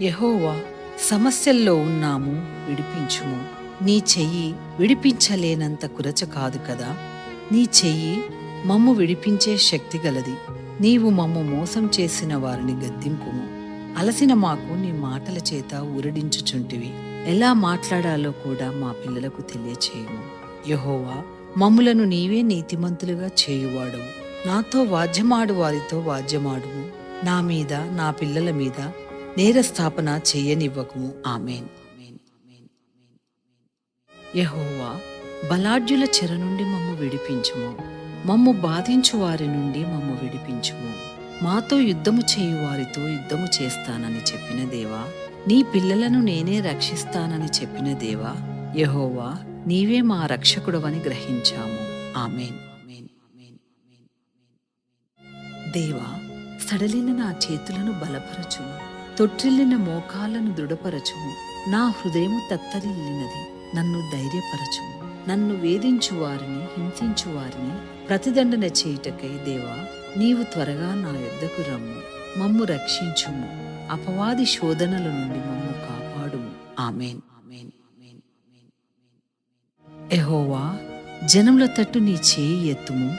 యెహోవా, సమస్యల్లో ఉన్నాము, విడిపించుము. నీ చెయ్యి విడిపించలేనంత కురచ కాదు కదా. నీ చెయ్యి మమ్ము విడిపించే శక్తి గలది. నీవు మమ్ము మోసం చేసిన వారిని గద్దింపుము. అలసిన మాకు నీ మాటల చేత ఊరడించుచుంటివి. ఎలా మాట్లాడాలో కూడా మా పిల్లలకు తెలియచేయము. యెహోవా, మమ్ములను నీవే నీతిమంతులుగా చేయువాడవు. నాతో వాద్యమాడు వారితో వాద్యమాడుము. నా మీద, నా పిల్లల మీద నేరస్థాపన చెయ్యనివ్వకుము. ఆమేన్. యెహోవా, బలాఢ్యుల చెర నుండి మమ్ము విడిపించుము. మమ్ము బాధించు వారి నుండి మమ్ము విడిపించుము. మాతో యుద్ధము చేయు వారితో యుద్ధము చేస్తానని చెప్పిన దేవా, నీ పిల్లలను నేనే రక్షిస్తానని చెప్పిన దేవా, యెహోవా, నీవే మా రక్షకుడవని గ్రహించాము. ఆమేన్. దేవా, సడలిన నా చేతులను బలపరచుము. తొట్టిల్లిన మోకాళ్లను దృఢపరచుము. నా హృదయము తత్తరిల్లినది, నన్ను ధైర్యపరచుము. నన్ను వేధించు వారిని, హింసించు వారిని ప్రతిదండన చేయుటకై దేవా, నీవు త్వరగా నా యొద్దకు రమ్ము. మమ్ము రక్షించుము. అపవాది శోధనల నుండి మమ్ము కాపాడుము. ఆమేన్. యెహోవా, జనముల తట్టు నీ చేయి ఎత్తుము.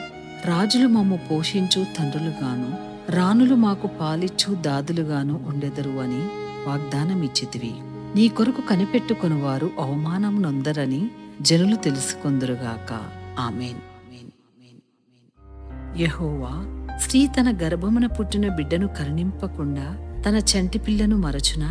రాజులు మమ్ము పోషించు తండ్రులుగాను, రాణులు మాకు పాలిచ్చు దాదులుగాను ఉండెదరు అని వాగ్దానమిచ్చితివి. నీ కొరకు కనిపెట్టుకుని వారు అవమానం నొందరని జనులు తెలుసుకొందురుగాక. ఆమేన్. యెహోవా, స్త్రీ తన గర్భమున పుట్టిన బిడ్డను కరుణింపకుండా తన చంటి పిల్లను మరచునా?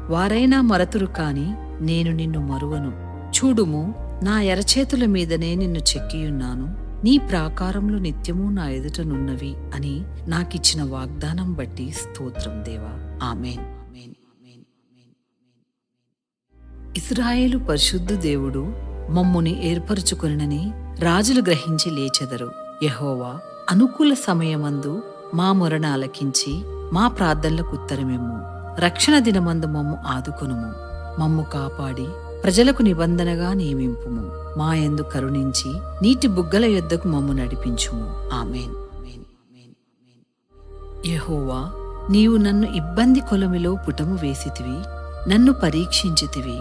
వారైనా మరతురు కాని నేను నిన్ను మరువను. చూడుము, నా ఎరచేతుల మీదనే నిన్ను చెక్కియున్నాను. నీ ప్రాకారములు నిత్యము నా ఎదుటనున్నవి అని నాకిచ్చిన వాగ్దానం బట్టి స్తోత్రం దేవా. ఆమేన్. ఇశ్రాయేలు పరిశుద్ధ దేవుడు మమ్ముని ఏర్పరచుకొనినని రాజులు గ్రహించి లేచెదరు. యెహోవా, అనుకూల సమయమందు మా మొరణ ఆలకించి మా ప్రార్థనలకు ఉత్తరమిమ్ము. రక్షణ దినమందు మమ్ము ఆదుకొనుము. మమ్ము కాపాడి ప్రజలకు నిబంధనగా నియమింపుము. మా యందు కరుణించి నీటి బుగ్గల యొద్దకు మమ్ము నడిపించుము. ఆమేన్. యెహోవా, నీవు నన్ను ఇబ్బంది కొలమిలో పుటము వేసితివి. నన్ను పరీక్షించితివి.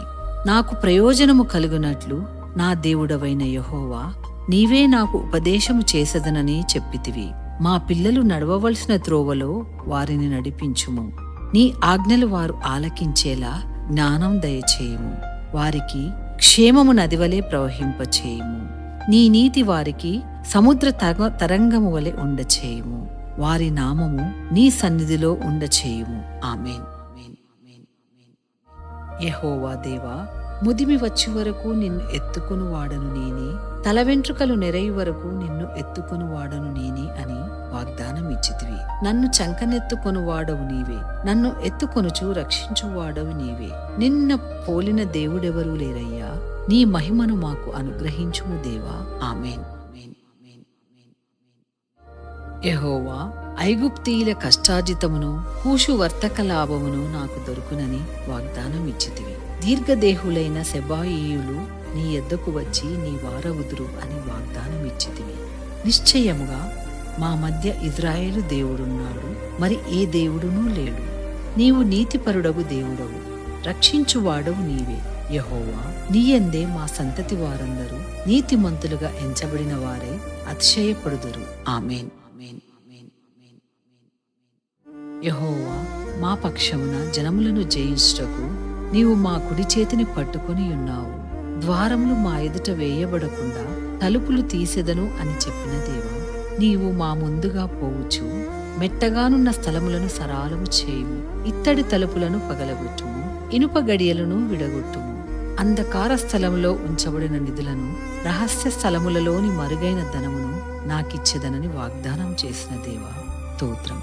నాకు ప్రయోజనము కలుగునట్లు నా దేవుడవైన యెహోవా, నీవే నాకు ఉపదేశము చేసదనని చెప్పితివి. మా పిల్లలు నడవవలసిన త్రోవలో వారిని నడిపించుము. నీ ఆజ్ఞలు వారు ఆలకించేలా జ్ఞానం దయచేయము. వారికి క్షేమము నదివలే ప్రవహింపచేయము. నీ నీతి వారికి సముద్ర తరంగము వలె ఉండచేయము. వారి నామము నీ సన్నిధిలో ఉండచేయుము. ఆమేన్. యెహోవా దేవా, ముదిమి వచ్చి వరకు నిన్ను ఎత్తుకుని వాడను నేనే, తల వెంట్రుకలు నెరయి వరకు నిన్ను ఎత్తుకుని వాడను నేనే అని వాగ్దానం ఇచ్చితివి. నన్ను చంకనెత్తుకొని వాడవు నీవే, నన్ను ఎత్తుకొనుచు రక్షించు వాడవు నీవే. నిన్న పోలిన దేవుడెవరూ లేరయ్యా. నీ మహిమను మాకు అనుగ్రహించుము దేవా. ఆమేన్. యెహోవా, ఐగుప్తీయుల కష్టార్జితమును కూషు వర్తక లాభమును నాకు దొరుకునని వాగ్దానం ఇచ్చితివి. దీర్ఘదేహులైన సెబాయీయులు నీ యొద్దకు వచ్చి నీ వారవుదురు అని వాగ్దానం ఇచ్చితివి. నిశ్చయముగా మా మధ్య ఇజ్రాయేలు దేవుడున్నాడు, మరి ఏ దేవుడునూ లేడు. నీవు నీతిపరుడవు దేవుడవు, రక్షించువాడవు నీవే. యెహోవా, నీయందే మా సంతతి వారందరూ నీతిమంతులుగా ఎంచబడిన వారే అతిశయపడుదురు. ఆమేన్. యెహోవా, మా పక్షమున జనములను జయించుటకు నీవు మా కుడి చేతిని పట్టుకొని ఉన్నావు. ద్వారములు మా ఎదుట వేయబడకుండా తలుపులు తీసెదను అని చెప్పిన దేవా, నీవు మా ముందుగా పోవచ్చు. మెట్టగానున్న స్థలములను సరాలము చేయుము. ఇత్తడి తలుపులను పగలగొట్టుము. ఇనుప గడియలను విడగొట్టుము. అంధకార స్థలములో ఉంచబడిన నిధులను, రహస్య స్థలములలోని మరుగైన ధనమును నాకిచ్చెదనని వాగ్దానం చేసిన దేవా, స్తోత్రం.